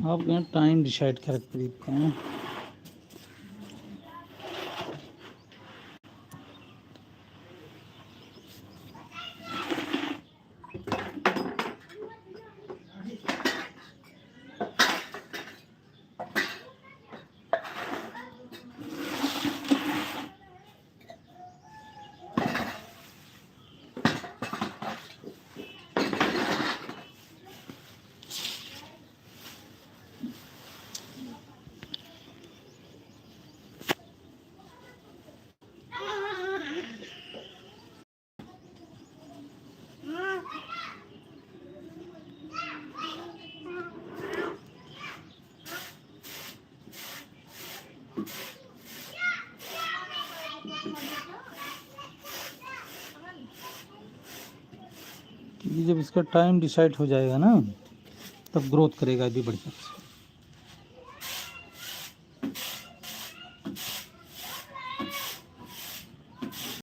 आप यहाँ time decide करके देते हैं। जब इसका टाइम डिसाइड हो जाएगा ना, तब ग्रोथ करेगा भी बढ़िया से।